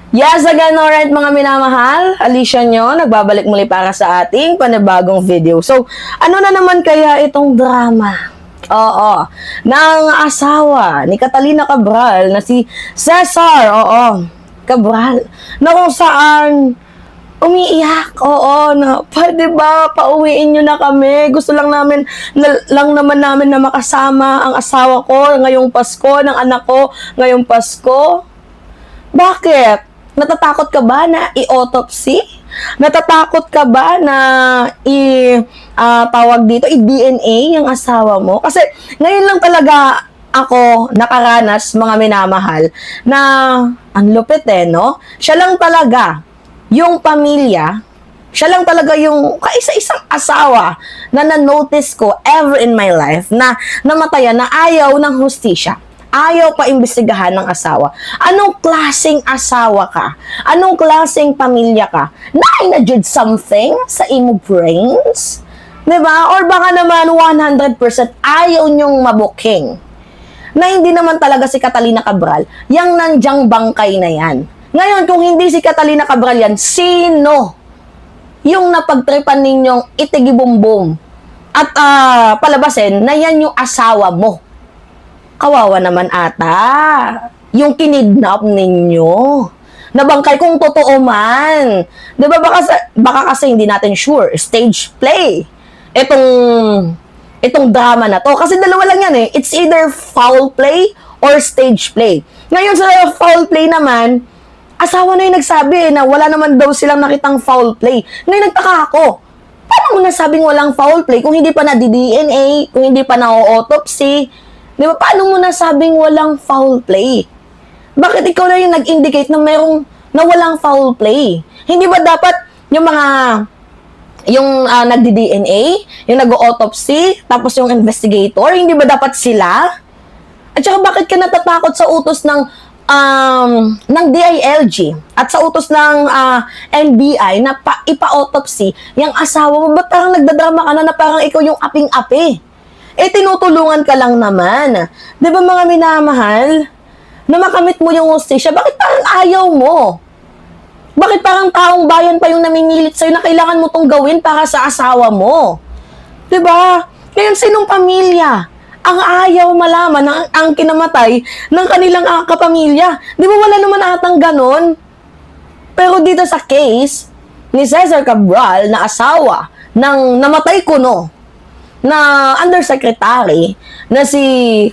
Yes, again, alright mga minamahal, Alicia nyo, nagbabalik muli para sa ating panibagong video. So, ano na naman kaya itong drama? Oo, ng asawa ni Catalina Cabral na si Cesar, Cabral, na kung saan umiiyak, na pwede ba, pauwiin nyo na kami, gusto lang naman namin na makasama ang asawa ko ngayong Pasko, ng anak ko ngayong Pasko. Bakit? Natatakot ka ba na i-autopsy? Natatakot ka ba na tawag dito, i-DNA yung asawa mo? Kasi ngayon lang talaga ako nakaranas, mga minamahal, na ang lupit no? Siya lang talaga yung pamilya, siya lang talaga yung kaisa-isang asawa na na-notice ko ever in my life na namatayan na ayaw ng hustisya. Ayaw pa imbestigahan ng asawa. Anong klaseng asawa ka? Anong klaseng pamilya ka? Na-judge something sa imo brains? Diba? Or baka naman 100% ayaw nyong mabuking. Na hindi naman talaga si Catalina Cabral, yang nandyang bangkay na yan. Ngayon, kung hindi si Catalina Cabral yan, sino yung napagtripan ninyong itigibumbum at palabasin na yan yung asawa mo? Kawawa naman ata yung kinidnap ninyo. Nabangkay kung totoo man. Diba baka kasi hindi natin sure. Stage play. Itong drama na to. Kasi dalawa lang yan It's either foul play or stage play. Ngayon sa foul play naman, asawa na yung nagsabi na wala naman daw silang nakitang foul play. Ngayon nagtaka ako. Paano mo nasabing walang foul play kung hindi pa na-DNA, kung hindi pa na-autopsy? Di ba? Paano mo nasabing walang foul play? Bakit ikaw na yung nag-indicate na na walang foul play? Hindi ba dapat yung nagdi-DNA, yung nag-autopsy, tapos yung investigator, hindi ba dapat sila? At saka bakit ka natatakot sa utos ng DILG at sa utos ng NBI na ipa-autopsy yung asawa mo? Ba't parang nagdadrama ka na parang ikaw yung aping-api? Tinutulungan ka lang naman. Di ba mga minamahal? Na makamit mo yung hustisya, bakit parang ayaw mo? Bakit parang taong bayan pa yung namimilit sa'yo na kailangan mo tong gawin para sa asawa mo? Di ba? Ngayon, sinong pamilya ang ayaw malaman ang kinamatay ng kanilang kapamilya? Di ba wala naman atang ganon? Pero dito sa case ni Cesar Cabral na asawa ng namatay kuno na undersecretary na si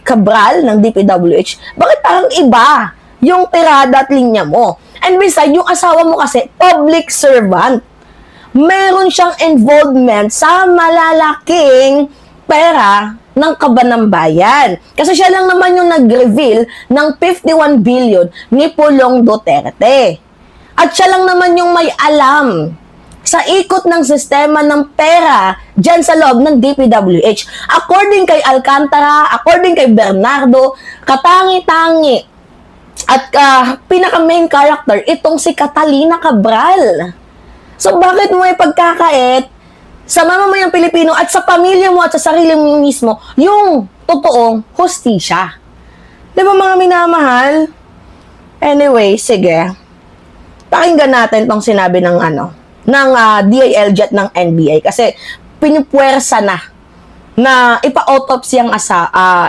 Cabral ng DPWH, bakit parang iba yung tirada at linya mo? And besides, yung asawa mo kasi, public servant. Meron siyang involvement sa malalaking pera ng kaban ng bayan. Kasi siya lang naman yung nag-reveal ng 51 billion ni Pulong Duterte. At siya lang naman yung may alam sa ikot ng sistema ng pera dyan sa loob ng DPWH. According kay Alcantara, according kay Bernardo, katangi-tangi at pinaka-main character, itong si Catalina Cabral. So bakit mo ipagkakait sa mamamayang Pilipino at sa pamilya mo at sa sarili mo mismo yung totoong hustisya? Di ba mga minamahal? Anyway, sige. Pakinggan natin tong sinabi ng DILG at ng NBI kasi pinupuwersa na ipa-autopsy ang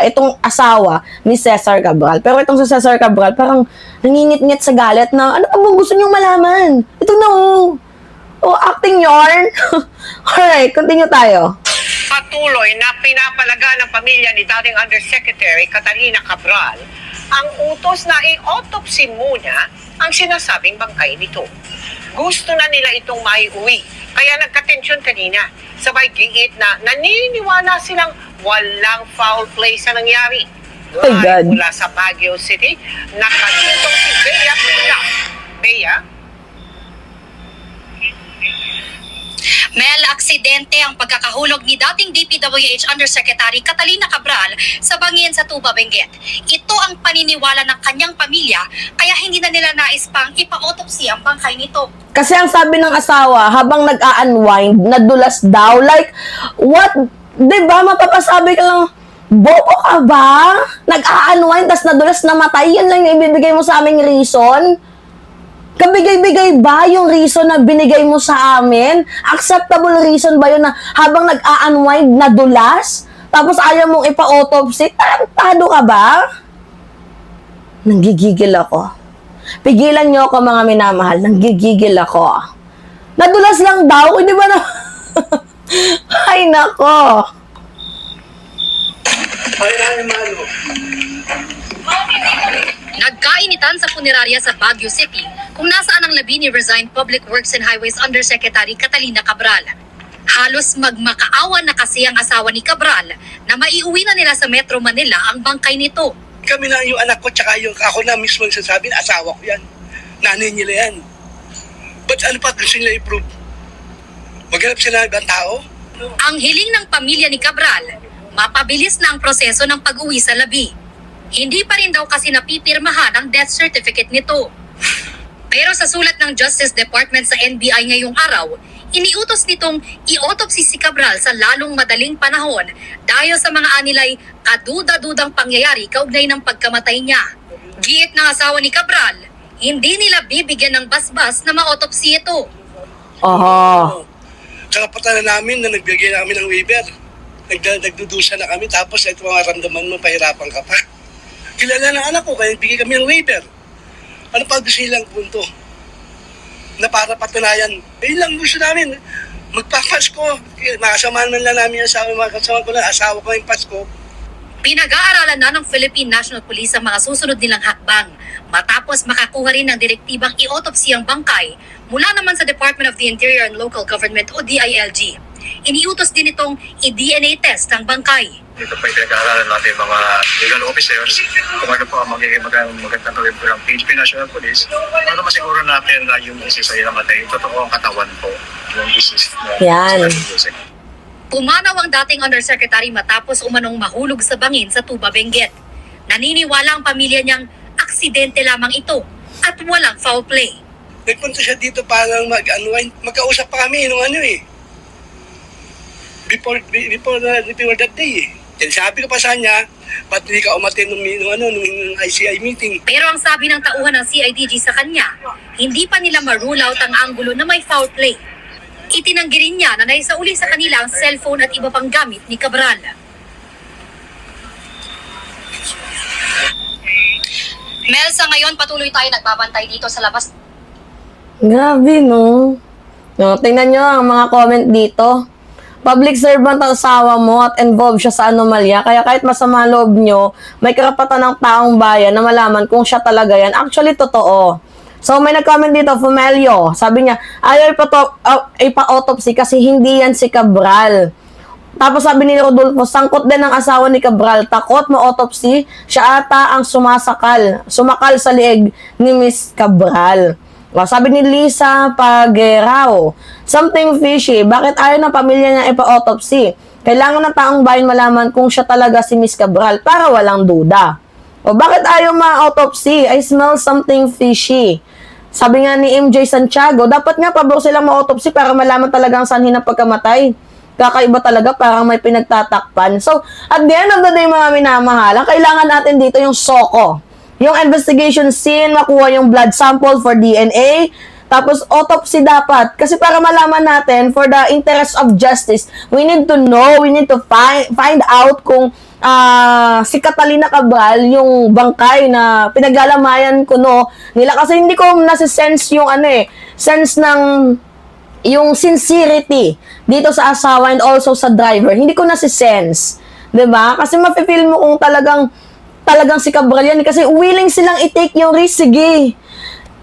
itong asawa ni Cesar Cabral. Pero itong si Cesar Cabral parang nangingit-ngit sa galit na ano pa bang gusto niyong malaman? Ito na acting yarn. Alright, continue tayo. Patuloy na pinapalaga ng pamilya ni dating Undersecretary Catalina Cabral ang utos na i-autopsy muna ang sinasabing bangkay nito. Gusto na nila itong maiuwi. Kaya nagka-tensyon kanina. Sabay giit na naniniwala silang walang foul play sa nangyari. Live mula sa Baguio City, nakatutong si Bea Pila. Bea? Mel, aksidente ang pagkakahulog ni dating DPWH Undersecretary Catalina Cabral sa bangin sa Tuba, Benguet. Ito ang paniniwala ng kanyang pamilya, kaya hindi na nila nais pang ipa-autopsy ang bangkay nito. Kasi ang sabi ng asawa, habang nag-a-unwind, nadulas daw. Like, what? Diba, mapapasabi ka lang, bobo ka ba? Nag-a-unwind, tas nadulas namatay, yan lang yung ibibigay mo sa aming reason? Mabigay-bigay ba yung reason na binigay mo sa amin? Acceptable reason ba yun na habang nag-a-unwind na dulas? Tapos ayaw mong ipa-autopsy? Tarantado ka ba? Nanggigigil ako. Pigilan niyo ako mga minamahal. Nanggigigil ako. Nadulas lang daw. Hindi ba na... Ay, nako. Nagkainitan sa punerarya sa Baguio City kung nasaan ang labi ni resigned Public Works and Highways Undersecretary Catalina Cabral. Halos magmakaawa na kasi ang asawa ni Cabral na maiuwi na nila sa Metro Manila ang bangkay nito. Kami na yung anak ko, tsaka yung ako na mismo ang sasabi na asawa ko yan. Nanay nila yan. Ba't ano pa gusto nila i-prove? Maghanap sila ng ibang tao? Ang hiling ng pamilya ni Cabral, mapabilis na ang proseso ng pag-uwi sa labi. Hindi pa rin daw kasi napipirmahan ang death certificate nito. Pero sa sulat ng Justice Department sa NBI ngayong araw, iniutos nitong i-autopsy si Cabral sa lalong madaling panahon dahil sa mga anilay kaduda-dudang pangyayari kaugnay ng pagkamatay niya. Giit ng asawa ni Cabral, hindi nila bibigyan ng basbas na ma-autopsy ito. Oho. Karapatan na namin na nagbigay na kami ng waiver. Nagdudusa na kami, tapos ito ang ramdaman mo, pahirapan ka pa. Kilala ng anak ko, kaya nagbigay kami ng waiver. Ano pa gusto nilang punto? Na para patunayan, lang gusto namin. Magpapasko. Makasamahan man lang namin yung asawa, makasama ko lang, asawa ko yung Pasko. Pinag-aaralan na ng Philippine National Police ang mga susunod nilang hakbang matapos makakuha rin ng direktibang i-autopsy ang bangkay mula naman sa Department of the Interior and Local Government o DILG. Iniutos din itong i-DNA test ang bangkay. Dito pa yung pinag-aaralan natin mga legal officers kung ano po ang magandang gawin po ng PNP National Police para masiguro natin na yung disease ay namatay. Totoo ang katawan po yung disease. Yan. Pumanaw ang dating undersecretary matapos umanong mahulog sa bangin sa Tuba, Benguet. Naniniwala ang pamilya niyang aksidente lamang ito at walang foul play. Nagpunta siya dito para mag-unwind. Magkausap pa kami nung ano eh. Before that day eh. Then sabi ko pa sa kanya, ba't hindi ka umatin nung ICI meeting? Pero ang sabi ng tauhan ng CIDG sa kanya, hindi pa nila ma-rule out ang anggulo na may foul play. Itinanggi rin niya na naisauli sa kanila ang cellphone at iba pang gamit ni Cabral. Mel, sa ngayon patuloy tayo nagbabantay dito sa labas. Grabe, no? No, tingnan nyo ang mga comment dito. Public servant ang asawa mo at involved siya sa anomalya. Kaya kahit masama loob nyo, may karapatan ng taong bayan na malaman kung siya talaga yan. Actually, totoo. So, may nag-comment dito, Fumelio. Sabi niya, ayaw ipa-autopsy kasi hindi yan si Cabral. Tapos sabi ni Rodolfo, sangkot din ang asawa ni Cabral. Takot ma-autopsy, siya ata ang sumakal sa lieg ni Miss Cabral. Sabi ni Lisa Pagerao, something fishy. Bakit ayaw ng pamilya niya ipa-autopsy? Kailangan ng taong bayan malaman kung siya talaga si Miss Cabral para walang duda. O bakit ayaw ma-autopsy? I smell something fishy. Sabi nga ni MJ Santiago, dapat nga pabor silang ma-autopsy para malaman talaga ang sanhi ng pagkamatay. Kakaiba talaga, parang may pinagtatakpan. So, at the end of the day, mga minamahal, ang kailangan natin dito yung SOCO. Yung investigation scene, makuha yung blood sample for DNA, tapos autopsy dapat. Kasi para malaman natin, for the interest of justice, we need to know, we need to find out kung si Catalina Cabral, yung bangkay na pinaglalamayan ko nila. Kasi hindi ko nasi-sense yung sense ng yung sincerity dito sa asawa and also sa driver. Hindi ko nasi-sense. 'Di ba? Kasi mafe-feel mo kung talagang si Cabral yan. Kasi willing silang i-take yung risk. Sige,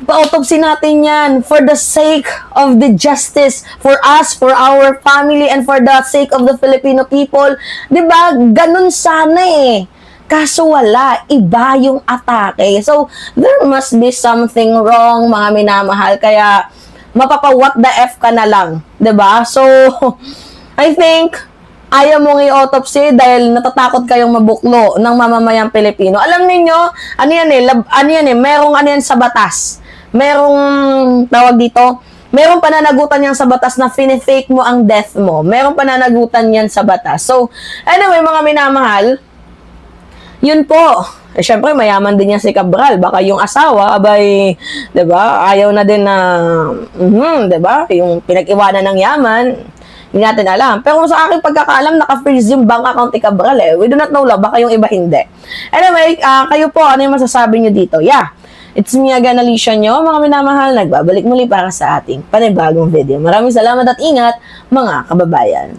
pa-autopsy natin yan for the sake of the justice, for us, for our family, and for the sake of the Filipino people. Diba? Ganun sana eh. Kaso wala. Iba yung atake. So, there must be something wrong, mga minamahal. Kaya, mapapa-what the F ka na lang. Diba? So, I think, ayaw mong i-autopsy dahil natatakot kayong mabuklo ng mamamayang Pilipino. Alam niyo merong sa batas. Merong tawag dito, merong pananagutan yan sa batas na fake mo ang death mo. Merong pananagutan yan sa batas. So, anyway, mga minamahal, yun po. Eh, syempre, mayaman din yan si Cabral. Baka yung asawa, abay, 'di ba? Ayaw na din na, 'di ba? Yung pinag-iwanan ng yaman, hindi natin alam. Pero sa aking pagkakaalam, naka-freeze yung bank account ni Cabral eh. We do not know lang, baka yung iba hindi. Anyway, kayo po, ano yung masasabi nyo dito? Yeah, it's me again, Alicia nyo. Mga minamahal, nagbabalik muli para sa ating panibagong video. Maraming salamat at ingat, mga kababayan.